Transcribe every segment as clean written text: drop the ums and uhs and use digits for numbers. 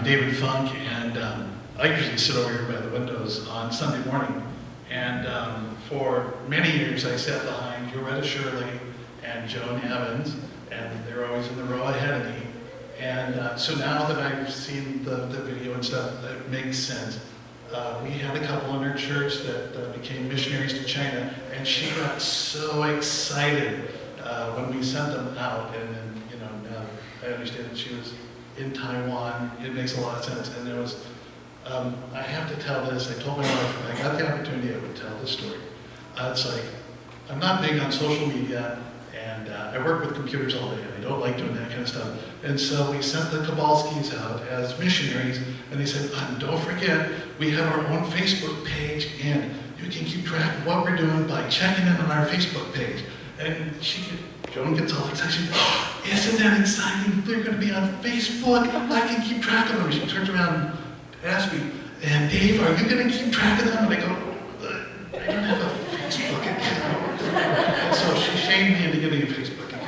David Funk, and I usually sit over here by the windows on Sunday morning. And for many years, I sat behind Loretta Shirley and Joan Evans, and they were always in the row ahead of me. And so now that I've seen the video and stuff, it makes sense. We had a couple in our church that became missionaries to China, and she got so excited when we sent them out. And then, you know, now I understand that she was in Taiwan. It makes a lot of sense. And there was, I have to tell this. I told my wife when I got the opportunity, I would tell this story. It's like, I'm not big on social media, and I work with computers all day. I don't like doing that kind of stuff. And so we sent the Kowalskis out as missionaries, and they said, don't forget, we have our own Facebook page, and you can keep track of what we're doing by checking in on our Facebook page. And Joan gets all excited. She goes, oh, isn't that exciting? They're going to be on Facebook. I can keep track of them. She turns around and asks me, and Dave, are you going to keep track of them? And I go, I don't have a Facebook account. And so she shamed me into getting a Facebook account.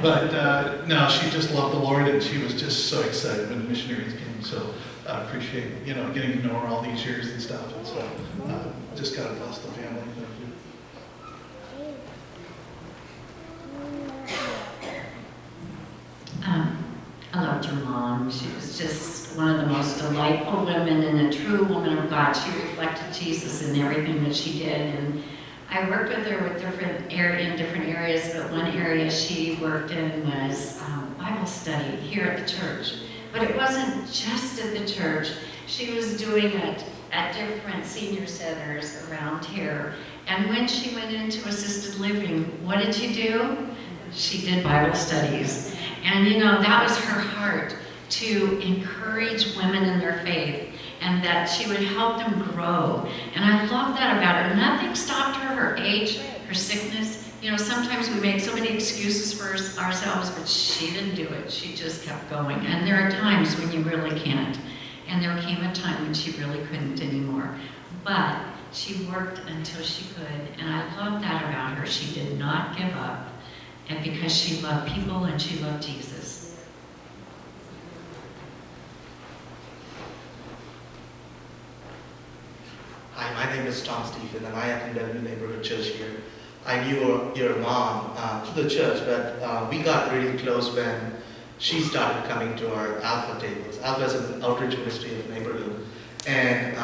But no, she just loved the Lord, and she was just so excited when the missionaries came. So I appreciate, you know, getting to know her all these years and stuff. And so just God bless the family. Thank you. I loved your mom. She was just one of the most delightful women and a true woman of God. She reflected Jesus in everything that she did. And I worked with her with in different areas, but one area she worked in was Bible study here at the church. But it wasn't just at the church. She was doing it at different senior centers around here. And when she went into assisted living, what did she do? She did Bible studies. And you know, that was her heart, to encourage women in their faith, and that she would help them grow. And I love that about her. Nothing stopped her, her age, her sickness. You know, sometimes we make so many excuses for ourselves, but she didn't do it. She just kept going. And there are times when you really can't. And there came a time when she really couldn't anymore. But she worked until she could. And I love that about her. She did not give up. And because she loved people and she loved Jesus. Hi, my name is Tom Stephen, and I attend a neighborhood church here. I knew your mom through the church, but we got really close when she started coming to our Alpha tables. Alpha is an outreach ministry of neighborhood. And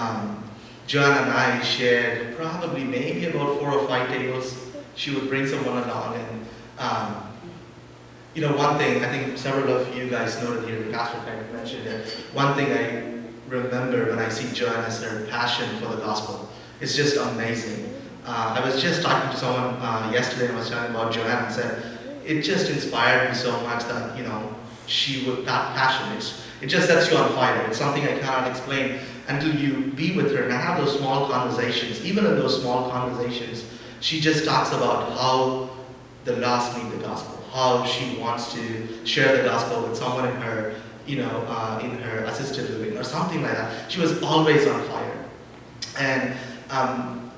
Joan and I shared probably maybe about 4 or 5 tables. She would bring someone along, and you know, one thing, I think several of you guys noted here, the pastor kind of mentioned it, one thing I remember when I see Joan is her passion for the gospel. It's just amazing. I was just talking to someone yesterday, and I was talking about Joan, and said, it just inspired me so much that, you know, she would, that passion, it just sets you on fire. It's something I cannot explain until you be with her and have those small conversations. Even in those small conversations, she just talks about how the lost need the gospel, how she wants to share the gospel with someone in her, you know, in her assisted living or something like that. She was always on fire. And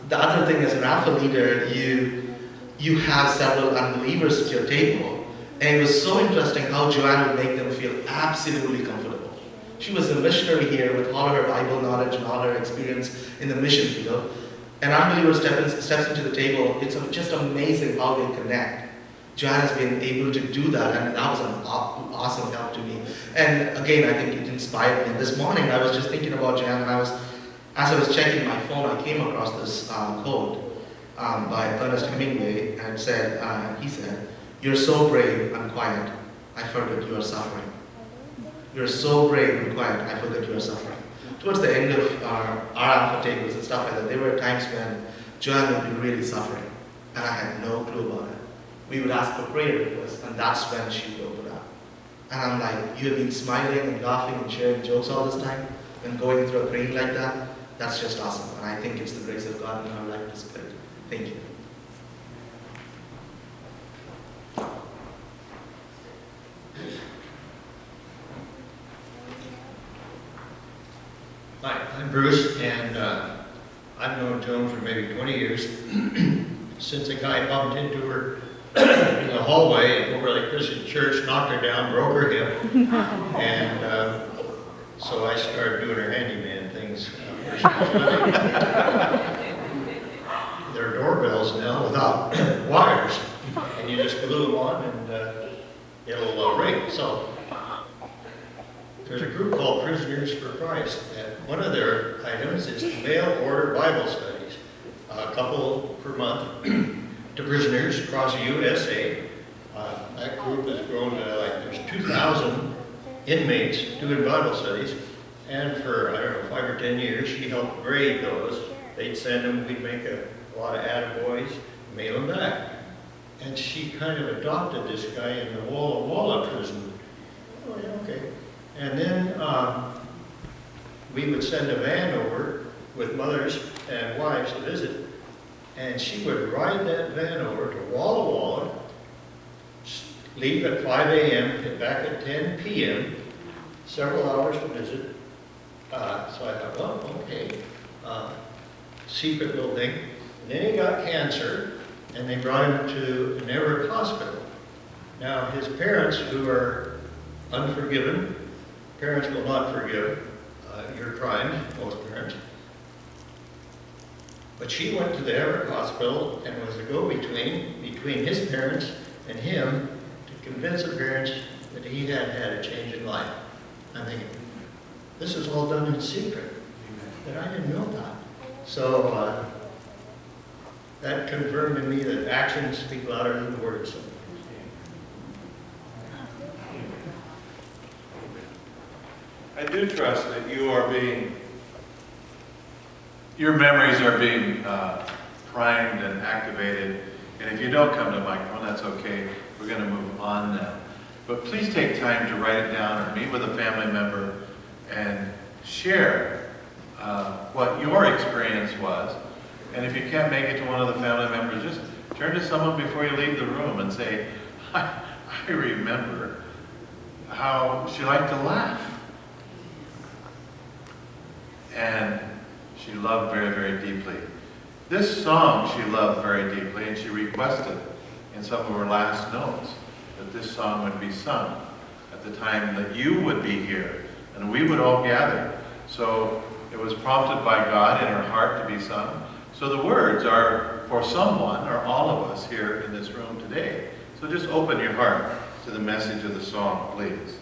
the other thing, as an Alpha leader, you have several unbelievers at your table. And it was so interesting how Joanne would make them feel absolutely comfortable. She was a missionary here with all of her Bible knowledge and all her experience in the mission field. An unbeliever steps into the table. It's just amazing how they connect. Joanne has been able to do that, and that was an awesome help to me. And again, I think it inspired me. This morning, I was just thinking about Joanne, and as I was checking my phone, I came across this quote by Ernest Hemingway, and he said, "You're so brave and quiet, I forget you are suffering. You're so brave and quiet, I forget you are suffering." Towards the end of our Alpha tables and stuff like that, there were times when Joanne would be really suffering, and I had no clue about it. We would ask for prayer requests, and that's when she would open up. And I'm like, you have been smiling and laughing and sharing jokes all this time, and going through a pain like that, that's just awesome. And I think it's the grace of God in our life to split. Thank you. Hi, I'm Bruce, and I've known Joan for maybe 20 years. Since a guy bumped into her in the hallway over like Christian church, knocked her down, broke her hip, and so I started doing her handyman things where she was living. There are doorbells now without wires, and you just glue them on and it'll ring. So there's a group called Prisoners for Christ, and one of their items is to mail order Bible studies, a couple per month, to prisoners across the USA. That group has grown to there's 2,000 inmates doing Bible studies, and for, I don't know, 5 or 10 years, she helped grade those. They'd send them, we'd make a lot of attaboys, mail them back. And she kind of adopted this guy in the Walla Walla prison. Oh, yeah, okay. And then we would send a van over with mothers and wives to visit, and she would ride that van over to Walla Walla, leave at 5 a.m., get back at 10 p.m., several hours to visit. So I thought, well, okay, secret little thing. And then he got cancer, and they brought him to an Everett hospital. Now, his parents, who are unforgiven, parents will not forgive your crimes, most parents. But she went to the Everett hospital and was the go-between between his parents and him to convince the parents that he had had a change in life. I'm thinking, this is all done in secret, that I didn't know about. So that confirmed to me that actions speak louder than words. I do trust that your memories are being primed and activated. And if you don't come to the microphone, that's okay. We're going to move on now. But please take time to write it down or meet with a family member and share what your experience was. And if you can't make it to one of the family members, just turn to someone before you leave the room and say, I remember how she liked to laugh. And she loved very, very deeply. This song she loved very deeply, and she requested in some of her last notes that this song would be sung at the time that you would be here, and we would all gather. So it was prompted by God in her heart to be sung. So the words are for someone, or all of us here in this room today. So just open your heart to the message of the song, please.